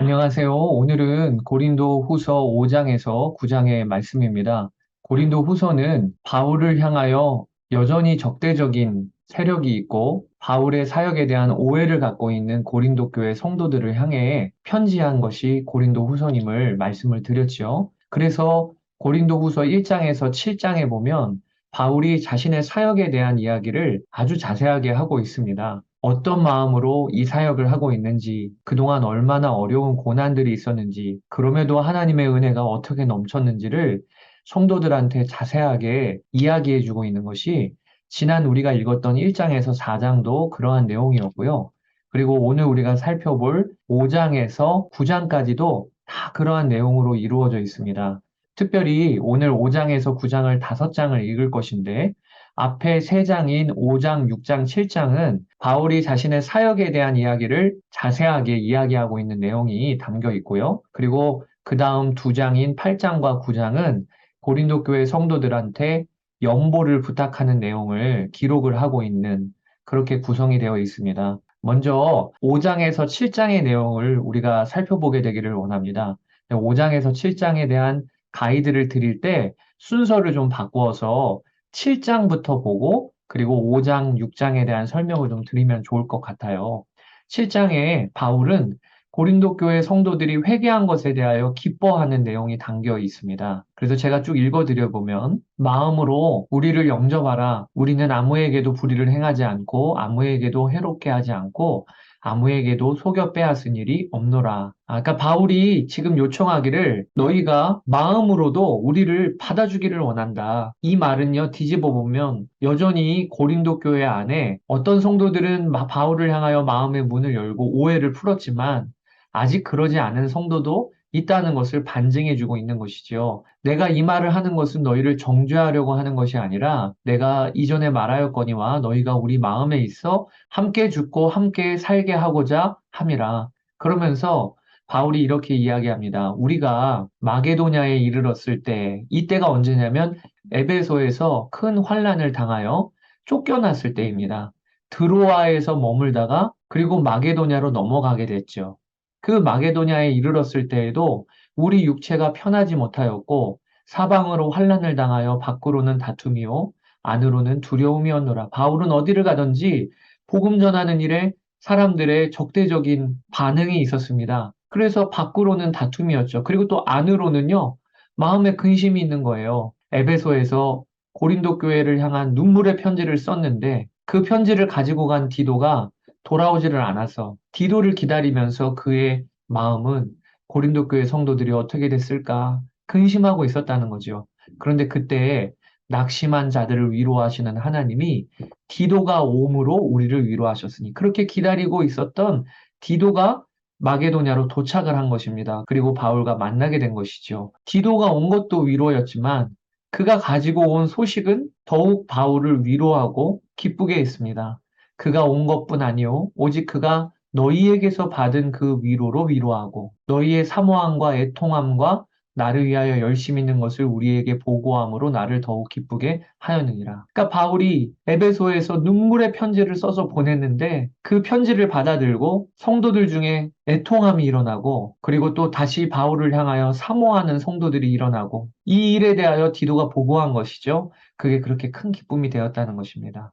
안녕하세요. 오늘은 고린도 후서 5장에서 9장의 말씀입니다. 고린도 후서는 바울을 향하여 여전히 적대적인 세력이 있고 바울의 사역에 대한 오해를 갖고 있는 고린도 교회 성도들을 향해 편지한 것이 고린도 후서임을 말씀을 드렸지요. 그래서 고린도 후서 1장에서 7장에 보면 바울이 자신의 사역에 대한 이야기를 아주 자세하게 하고 있습니다. 어떤 마음으로 이 사역을 하고 있는지, 그동안 얼마나 어려운 고난들이 있었는지, 그럼에도 하나님의 은혜가 어떻게 넘쳤는지를 성도들한테 자세하게 이야기해주고 있는 것이 지난 우리가 읽었던 1장에서 4장도 그러한 내용이었고요. 그리고 오늘 우리가 살펴볼 5장에서 9장까지도 다 그러한 내용으로 이루어져 있습니다. 특별히 오늘 5장에서 9장을 5장을 읽을 것인데, 앞에 3장인 5장, 6장, 7장은 바울이 자신의 사역에 대한 이야기를 자세하게 이야기하고 있는 내용이 담겨 있고요. 그리고 그 다음 2장인 8장과 9장은 고린도 교회 성도들한테 연보를 부탁하는 내용을 기록을 하고 있는 그렇게 구성이 되어 있습니다. 먼저 5장에서 7장의 내용을 우리가 살펴보게 되기를 원합니다. 5장에서 7장에 대한 가이드를 드릴 때 순서를 좀 바꾸어서 7장부터 보고 그리고 5장, 6장에 대한 설명을 좀 드리면 좋을 것 같아요. 7장에 바울은 고린도 교회 성도들이 회개한 것에 대하여 기뻐하는 내용이 담겨 있습니다. 그래서 제가 쭉 읽어드려 보면 마음으로 우리를 영접하라. 우리는 아무에게도 불의를 행하지 않고 아무에게도 해롭게 하지 않고 아무에게도 속여 빼앗은 일이 없노라. 그러니까 바울이 지금 요청하기를 너희가 마음으로도 우리를 받아주기를 원한다. 이 말은요, 뒤집어 보면 여전히 고린도 교회 안에 어떤 성도들은 바울을 향하여 마음의 문을 열고 오해를 풀었지만 아직 그러지 않은 성도도 있다는 것을 반증해주고 있는 것이지요. 내가 이 말을 하는 것은 너희를 정죄하려고 하는 것이 아니라 내가 이전에 말하였거니와 너희가 우리 마음에 있어 함께 죽고 함께 살게 하고자 함이라. 그러면서 바울이 이렇게 이야기합니다. 우리가 마게도냐에 이르렀을 때, 이때가 언제냐면 에베소에서 큰 환난을 당하여 쫓겨났을 때입니다. 드로아에서 머물다가 그리고 마게도냐로 넘어가게 됐죠. 그 마게도냐에 이르렀을 때에도 우리 육체가 편하지 못하였고 사방으로 환난을 당하여 밖으로는 다툼이요 안으로는 두려움이었노라. 바울은 어디를 가든지 복음 전하는 일에 사람들의 적대적인 반응이 있었습니다. 그래서 밖으로는 다툼이었죠. 그리고 또 안으로는요, 마음에 근심이 있는 거예요. 에베소에서 고린도 교회를 향한 눈물의 편지를 썼는데 그 편지를 가지고 간 디도가 돌아오지를 않아서 디도를 기다리면서 그의 마음은 고린도 교회 성도들이 어떻게 됐을까 근심하고 있었다는 거죠. 그런데 그때 낙심한 자들을 위로하시는 하나님이 디도가 옴으로 우리를 위로하셨으니 그렇게 기다리고 있었던 디도가 마게도냐로 도착을 한 것입니다. 그리고 바울과 만나게 된 것이죠. 디도가 온 것도 위로였지만 그가 가지고 온 소식은 더욱 바울을 위로하고 기쁘게 했습니다. 그가 온 것뿐 아니요 오직 그가 너희에게서 받은 그 위로로 위로하고 너희의 사모함과 애통함과 나를 위하여 열심히 있는 것을 우리에게 보고함으로 나를 더욱 기쁘게 하였느니라. 그러니까 바울이 에베소에서 눈물의 편지를 써서 보냈는데 그 편지를 받아들고 성도들 중에 애통함이 일어나고 그리고 또 다시 바울을 향하여 사모하는 성도들이 일어나고 이 일에 대하여 디도가 보고한 것이죠. 그게 그렇게 큰 기쁨이 되었다는 것입니다.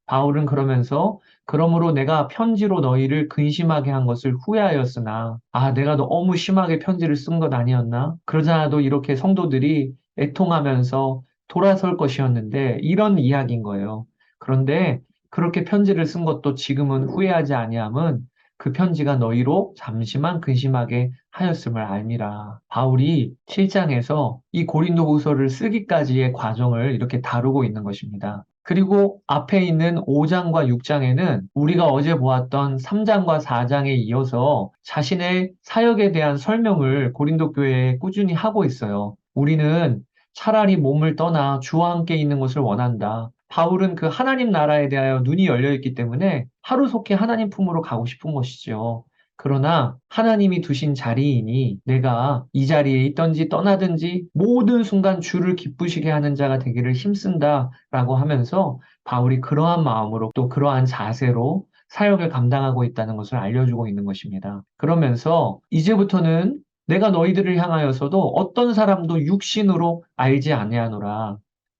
바울은 그러면서 그러므로 내가 편지로 너희를 근심하게 한 것을 후회하였으나 내가 너무 심하게 편지를 쓴 것 아니었나? 그러지 않아도 이렇게 성도들이 애통하면서 돌아설 것이었는데 이런 이야기인 거예요. 그런데 그렇게 편지를 쓴 것도 지금은 후회하지 아니함은 그 편지가 너희로 잠시만 근심하게 하였음을 알미라. 바울이 7장에서 이 고린도후서를 쓰기까지의 과정을 이렇게 다루고 있는 것입니다. 그리고 앞에 있는 5장과 6장에는 우리가 어제 보았던 3장과 4장에 이어서 자신의 사역에 대한 설명을 고린도 교회에 꾸준히 하고 있어요. 우리는 차라리 몸을 떠나 주와 함께 있는 것을 원한다. 바울은 그 하나님 나라에 대하여 눈이 열려 있기 때문에 하루속히 하나님 품으로 가고 싶은 것이죠. 그러나 하나님이 두신 자리이니 내가 이 자리에 있든지 떠나든지 모든 순간 주를 기쁘시게 하는 자가 되기를 힘쓴다라고 하면서 바울이 그러한 마음으로 또 그러한 자세로 사역을 감당하고 있다는 것을 알려주고 있는 것입니다. 그러면서 이제부터는 내가 너희들을 향하여서도 어떤 사람도 육신으로 알지 아니하노라.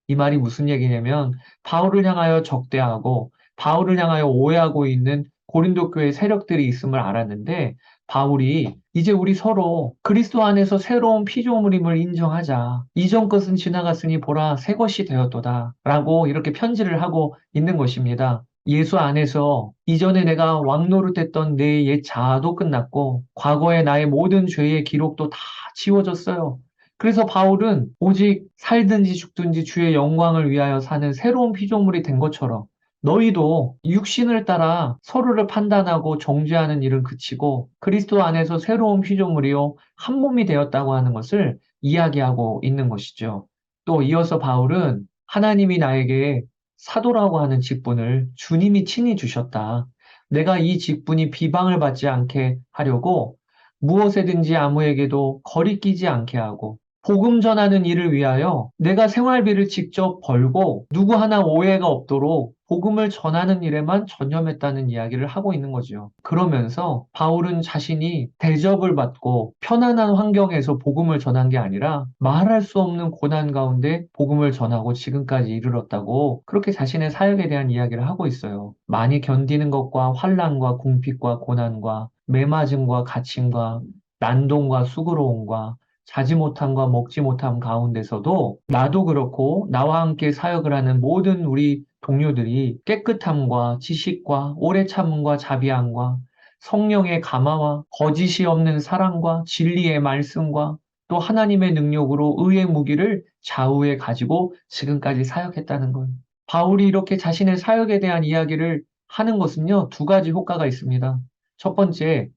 이 말이 무슨 얘기냐면 바울을 향하여 적대하고 바울을 향하여 오해하고 있는 고린도 교회 세력들이 있음을 알았는데 바울이 이제 우리 서로 그리스도 안에서 새로운 피조물임을 인정하자. 이전 것은 지나갔으니 보라 새 것이 되었도다. 라고 이렇게 편지를 하고 있는 것입니다. 예수 안에서 이전에 내가 왕노릇했던 내 옛 자아도 끝났고 과거의 나의 모든 죄의 기록도 다 지워졌어요. 그래서 바울은 오직 살든지 죽든지 주의 영광을 위하여 사는 새로운 피조물이 된 것처럼 너희도 육신을 따라 서로를 판단하고 정죄하는 일은 그치고 그리스도 안에서 새로운 피조물이요 한 몸이 되었다고 하는 것을 이야기하고 있는 것이죠. 또 이어서 바울은 하나님이 나에게 사도라고 하는 직분을 주님이 친히 주셨다. 내가 이 직분이 비방을 받지 않게 하려고 무엇에든지 아무에게도 거리끼지 않게 하고 복음 전하는 일을 위하여 내가 생활비를 직접 벌고 누구 하나 오해가 없도록 복음을 전하는 일에만 전념했다는 이야기를 하고 있는 거죠. 그러면서 바울은 자신이 대접을 받고 편안한 환경에서 복음을 전한 게 아니라 말할 수 없는 고난 가운데 복음을 전하고 지금까지 이르렀다고 그렇게 자신의 사역에 대한 이야기를 하고 있어요. 많이 견디는 것과 환난과 궁핍과 고난과 매맞음과 갇힘과 난동과 수고로움과 자지 못함과 먹지 못함 가운데서도 나도 그렇고 나와 함께 사역을 하는 모든 우리 동료들이 깨끗함과 지식과 오래 참음과 자비함과 성령의 감화와 거짓이 없는 사랑과 진리의 말씀과 또 하나님의 능력으로 의의 무기를 좌우에 가지고 지금까지 사역했다는 거예요. 바울이 이렇게 자신의 사역에 대한 이야기를 하는 것은요, 두 가지 효과가 있습니다. 첫 번째,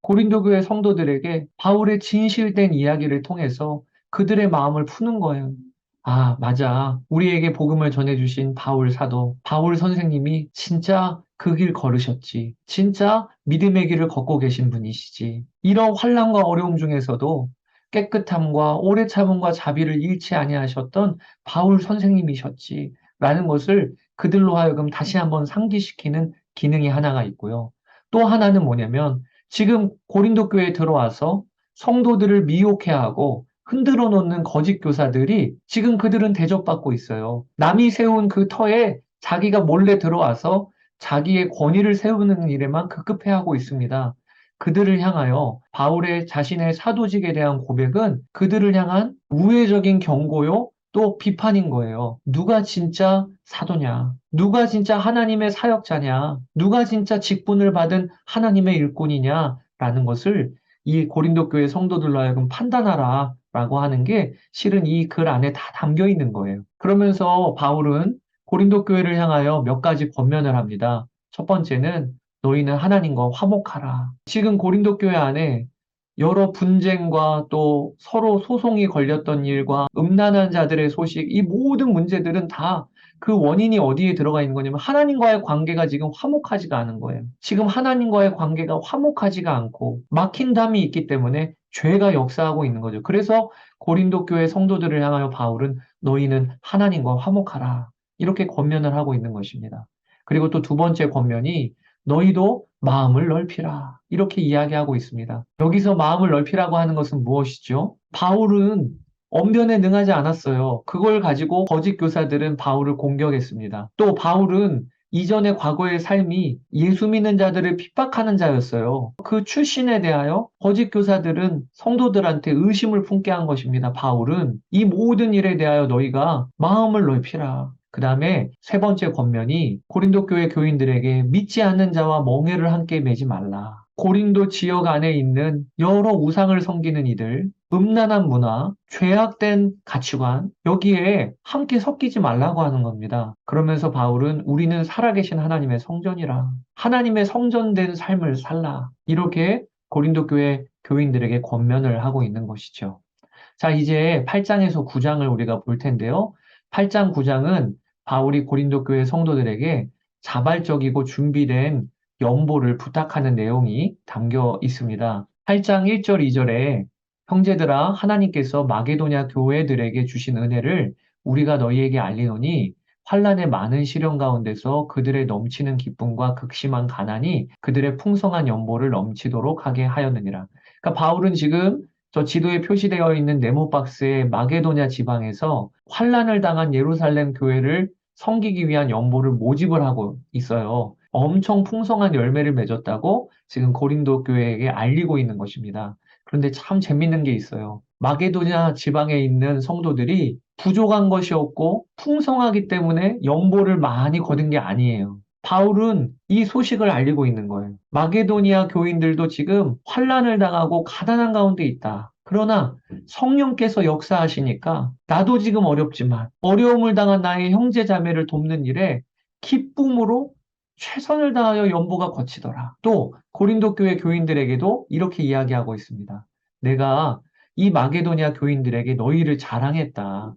고린도 교회 성도들에게 바울의 진실된 이야기를 통해서 그들의 마음을 푸는 거예요. 아, 맞아. 우리에게 복음을 전해주신 바울 사도, 바울 선생님이 진짜 그 길 걸으셨지. 진짜 믿음의 길을 걷고 계신 분이시지. 이런 환난과 어려움 중에서도 깨끗함과 오래 참음과 자비를 잃지 아니하셨던 바울 선생님이셨지. 라는 것을 그들로 하여금 다시 한번 상기시키는 기능이 하나가 있고요. 또 하나는 뭐냐면 지금 고린도 교회에 들어와서 성도들을 미혹해하고 흔들어 놓는 거짓 교사들이 지금 그들은 대접받고 있어요. 남이 세운 그 터에 자기가 몰래 들어와서 자기의 권위를 세우는 일에만 급급해하고 있습니다. 그들을 향하여 바울의 자신의 사도직에 대한 고백은 그들을 향한 우회적인 경고요, 또 비판인 거예요. 누가 진짜 사도냐? 누가 진짜 하나님의 사역자냐? 누가 진짜 직분을 받은 하나님의 일꾼이냐? 라는 것을 이 고린도 교회 성도들로 하여금 판단하라 라고 하는 게 실은 이 글 안에 다 담겨 있는 거예요. 그러면서 바울은 고린도 교회를 향하여 몇 가지 권면을 합니다. 첫 번째는 너희는 하나님과 화목하라. 지금 고린도 교회 안에 여러 분쟁과 또 서로 소송이 걸렸던 일과 음란한 자들의 소식, 이 모든 문제들은 다 그 원인이 어디에 들어가 있는 거냐면 하나님과의 관계가 지금 화목하지가 않은 거예요. 지금 하나님과의 관계가 화목하지가 않고 막힌 담이 있기 때문에 죄가 역사하고 있는 거죠. 그래서 고린도 교회 성도들을 향하여 바울은 너희는 하나님과 화목하라. 이렇게 권면을 하고 있는 것입니다. 그리고 또 두 번째 권면이 너희도 마음을 넓히라. 이렇게 이야기하고 있습니다. 여기서 마음을 넓히라고 하는 것은 무엇이죠? 바울은 언변에 능하지 않았어요. 그걸 가지고 거짓 교사들은 바울을 공격했습니다. 또 바울은 이전의 과거의 삶이 예수 믿는 자들을 핍박하는 자였어요. 그 출신에 대하여 거짓 교사들은 성도들한테 의심을 품게 한 것입니다. 바울은 이 모든 일에 대하여 너희가 마음을 넓히라. 그 다음에 세 번째 권면이 고린도 교회 교인들에게 믿지 않는 자와 멍에를 함께 매지 말라. 고린도 지역 안에 있는 여러 우상을 섬기는 이들, 음란한 문화, 죄악된 가치관, 여기에 함께 섞이지 말라고 하는 겁니다. 그러면서 바울은 우리는 살아계신 하나님의 성전이라. 하나님의 성전된 삶을 살라. 이렇게 고린도 교회 교인들에게 권면을 하고 있는 것이죠. 자, 이제 8장에서 9장을 우리가 볼 텐데요. 8장, 9장은 바울이 고린도 교회 성도들에게 자발적이고 준비된 연보를 부탁하는 내용이 담겨 있습니다. 8장 1절, 2절에 형제들아 하나님께서 마게도냐 교회들에게 주신 은혜를 우리가 너희에게 알리노니 환란의 많은 시련 가운데서 그들의 넘치는 기쁨과 극심한 가난이 그들의 풍성한 연보를 넘치도록 하게 하였느니라. 그러니까 바울은 지금 저 지도에 표시되어 있는 네모박스의 마게도냐 지방에서 환란을 당한 예루살렘 교회를 섬기기 위한 연보를 모집을 하고 있어요. 엄청 풍성한 열매를 맺었다고 지금 고린도 교회에게 알리고 있는 것입니다. 그런데 참 재밌는 게 있어요. 마게도냐 지방에 있는 성도들이 부족한 것이 없고 풍성하기 때문에 연보를 많이 거둔 게 아니에요. 바울은 이 소식을 알리고 있는 거예요. 마게도니아 교인들도 지금 환란을 당하고 가난한 가운데 있다. 그러나 성령께서 역사하시니까 나도 지금 어렵지만 어려움을 당한 나의 형제 자매를 돕는 일에 기쁨으로 최선을 다하여 연보가 거치더라. 또 고린도 교회 교인들에게도 이렇게 이야기하고 있습니다. 내가 이 마게도니아 교인들에게 너희를 자랑했다.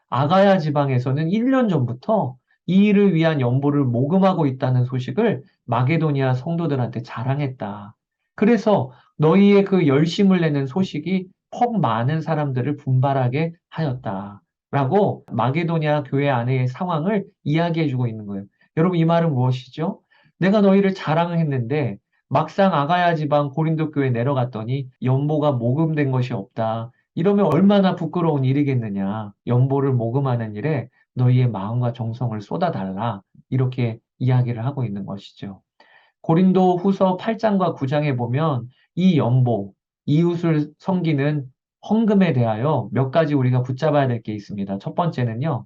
아가야 지방에서는 1년 전부터 이 일을 위한 연보를 모금하고 있다는 소식을 마게도니아 성도들한테 자랑했다. 그래서 너희의 그 열심을 내는 소식이 퍽 많은 사람들을 분발하게 하였다. 라고 마게도니아 교회 안의 상황을 이야기해주고 있는 거예요. 여러분, 이 말은 무엇이죠? 내가 너희를 자랑했는데 막상 아가야 지방 고린도 교회 내려갔더니 연보가 모금된 것이 없다. 이러면 얼마나 부끄러운 일이겠느냐. 연보를 모금하는 일에 너희의 마음과 정성을 쏟아달라. 이렇게 이야기를 하고 있는 것이죠. 고린도 후서 8장과 9장에 보면 이 연보, 이웃을 섬기는 헌금에 대하여 몇 가지 우리가 붙잡아야 될 게 있습니다. 첫 번째는요,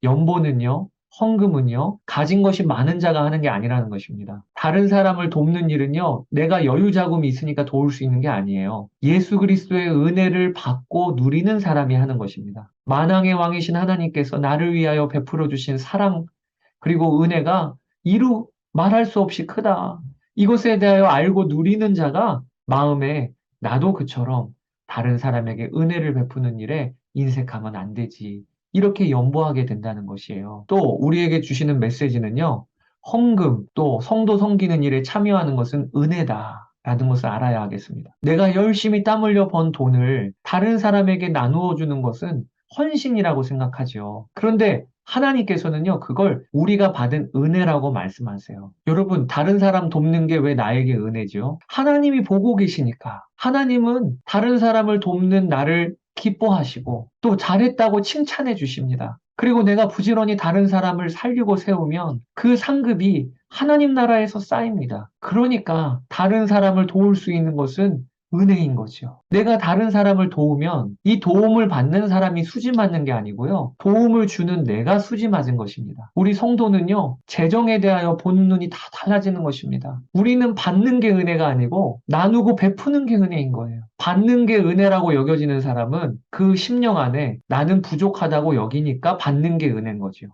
연보는요, 헌금은요, 가진 것이 많은 자가 하는 게 아니라는 것입니다. 다른 사람을 돕는 일은요, 내가 여유 자금이 있으니까 도울 수 있는 게 아니에요. 예수 그리스도의 은혜를 받고 누리는 사람이 하는 것입니다. 만왕의 왕이신 하나님께서 나를 위하여 베풀어 주신 사랑, 그리고 은혜가 이루 말할 수 없이 크다. 이것에 대하여 알고 누리는 자가 마음에 나도 그처럼 다른 사람에게 은혜를 베푸는 일에 인색하면 안 되지. 이렇게 연보하게 된다는 것이에요. 또 우리에게 주시는 메시지는요. 헌금 또 성도 섬기는 일에 참여하는 것은 은혜다. 라는 것을 알아야 하겠습니다. 내가 열심히 땀 흘려 번 돈을 다른 사람에게 나누어 주는 것은 헌신이라고 생각하죠. 그런데 하나님께서는요, 그걸 우리가 받은 은혜라고 말씀하세요. 여러분, 다른 사람 돕는 게 왜 나에게 은혜죠? 하나님이 보고 계시니까. 하나님은 다른 사람을 돕는 나를 기뻐하시고 또 잘했다고 칭찬해 주십니다. 그리고 내가 부지런히 다른 사람을 살리고 세우면 그 상급이 하나님 나라에서 쌓입니다. 그러니까 다른 사람을 도울 수 있는 것은 은혜인 거죠. 내가 다른 사람을 도우면 이 도움을 받는 사람이 수지 맞는 게 아니고요. 도움을 주는 내가 수지 맞은 것입니다. 우리 성도는요, 재정에 대하여 보는 눈이 다 달라지는 것입니다. 우리는 받는 게 은혜가 아니고 나누고 베푸는 게 은혜인 거예요. 받는 게 은혜라고 여겨지는 사람은 그 심령 안에 나는 부족하다고 여기니까 받는 게 은혜인 거죠.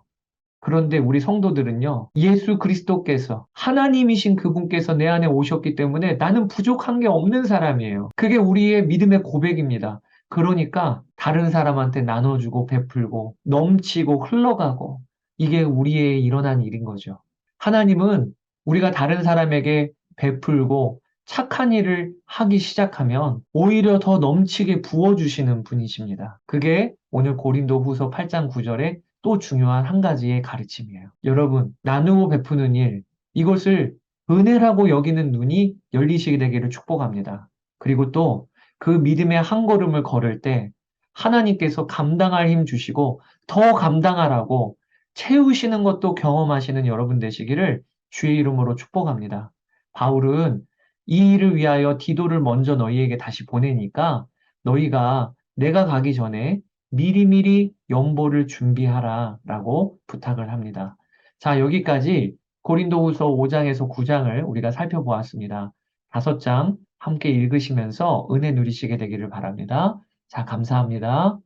그런데 우리 성도들은요, 예수 그리스도께서, 하나님이신 그분께서 내 안에 오셨기 때문에 나는 부족한 게 없는 사람이에요. 그게 우리의 믿음의 고백입니다. 그러니까 다른 사람한테 나눠주고 베풀고 넘치고 흘러가고 이게 우리의 일어난 일인 거죠. 하나님은 우리가 다른 사람에게 베풀고 착한 일을 하기 시작하면 오히려 더 넘치게 부어주시는 분이십니다. 그게 오늘 고린도 후서 8장 9절에 또 중요한 한 가지의 가르침이에요. 여러분, 나누고 베푸는 일, 이것을 은혜라고 여기는 눈이 열리시게 되기를 축복합니다. 그리고 또 그 믿음의 한 걸음을 걸을 때 하나님께서 감당할 힘 주시고 더 감당하라고 채우시는 것도 경험하시는 여러분 되시기를 주의 이름으로 축복합니다. 바울은 이 일을 위하여 디도를 먼저 너희에게 다시 보내니까 너희가 내가 가기 전에 미리미리 연보를 준비하라 라고 부탁을 합니다. 자, 여기까지 고린도후서 5장에서 9장을 우리가 살펴보았습니다. 5장 함께 읽으시면서 은혜 누리시게 되기를 바랍니다. 자, 감사합니다.